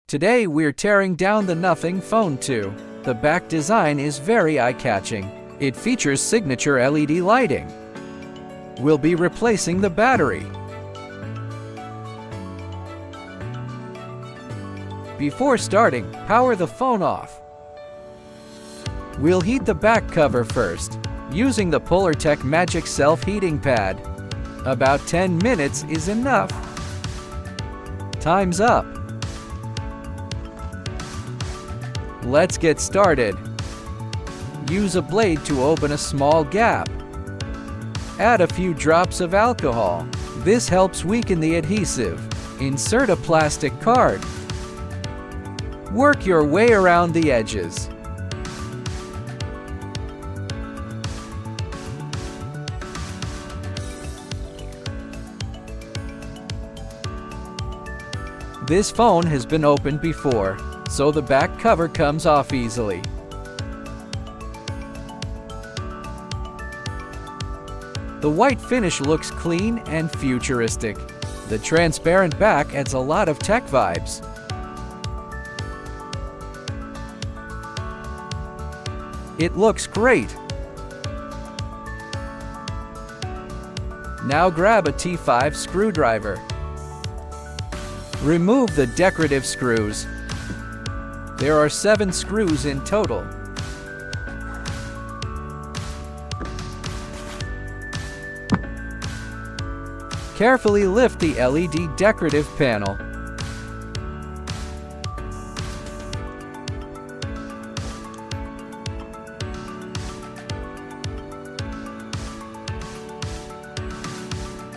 Today we're tearing down the Nothing Phone 2. The back design is very eye-catching. It features signature LED lighting. We'll be replacing the battery. Before starting, power the phone off. We'll heat the back cover first, using the PolarTech Magic Self-Heating Pad. About 10 minutes is enough. Time's up. Let's get started. Use a blade to open a small gap. Add a few drops of alcohol. This helps weaken the adhesive. Insert a plastic card. Work your way around the edges. This phone has been opened before, so the back cover comes off easily. The white finish looks clean and futuristic. The transparent back adds a lot of tech vibes. It looks great. Now grab a T5 screwdriver. Remove the decorative screws. There are 7 screws in total. Carefully lift the LED decorative panel.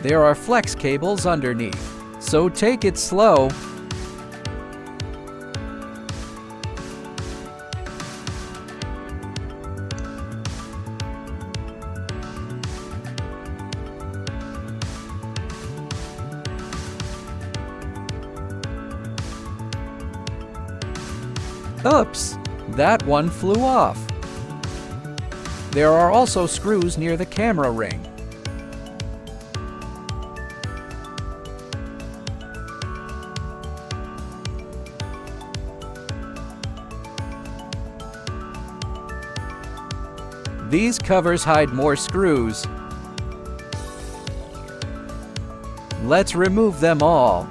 There are flex cables underneath, so take it slow. Oops, that one flew off. There are also screws near the camera ring. These covers hide more screws. Let's remove them all.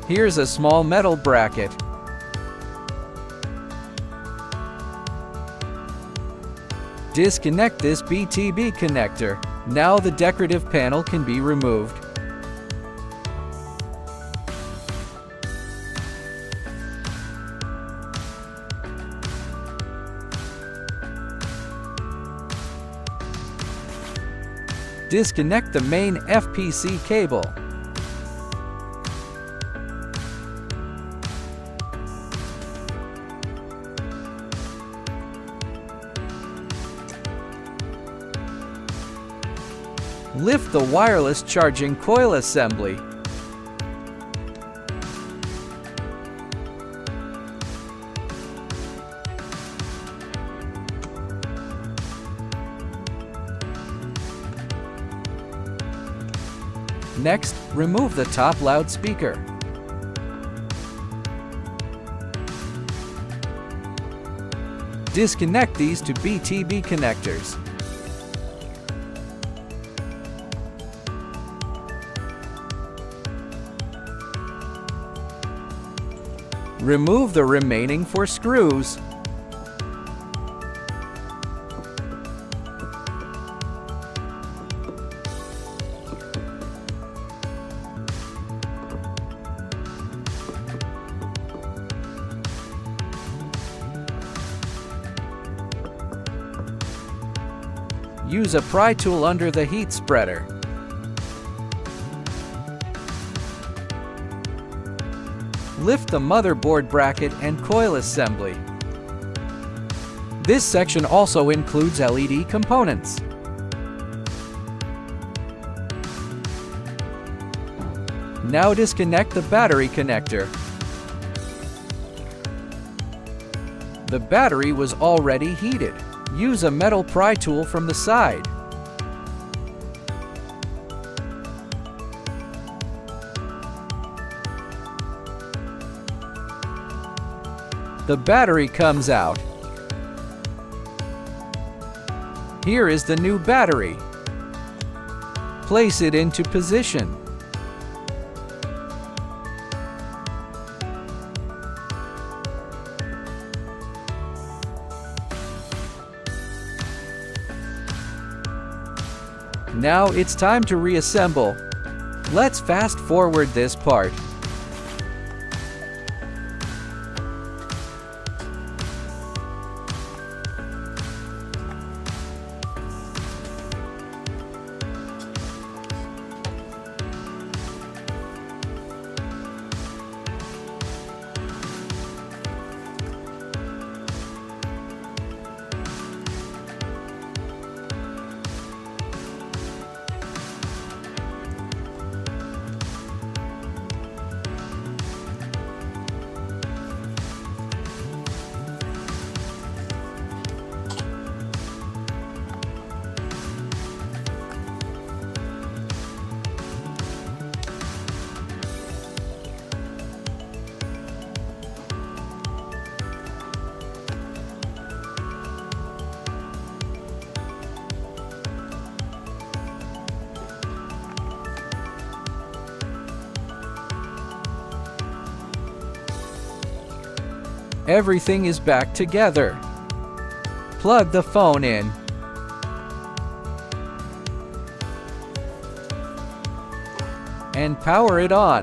Here's a small metal bracket. Disconnect this BTB connector. Now the decorative panel can be removed. Disconnect the main FPC cable. Lift the wireless charging coil assembly. Next, remove the top loudspeaker. Disconnect these to BTB connectors. Remove the remaining 4 screws. Use a pry tool under the heat spreader. Lift the motherboard bracket and coil assembly. This section also includes LED components. Now disconnect the battery connector. The battery was already heated. Use a metal pry tool from the side. The battery comes out. Here is the new battery. Place it into position. Now it's time to reassemble. Let's fast forward this part. Everything is back together. Plug the phone in. And power it on.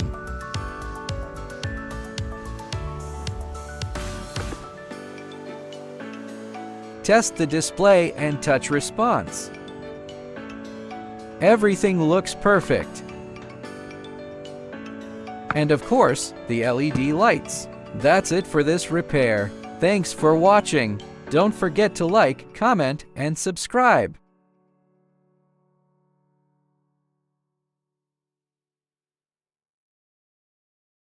Test the display and touch response. Everything looks perfect. And of course, the LED lights. That's it for this repair. Thanks for watching. Don't forget to like, comment, and subscribe.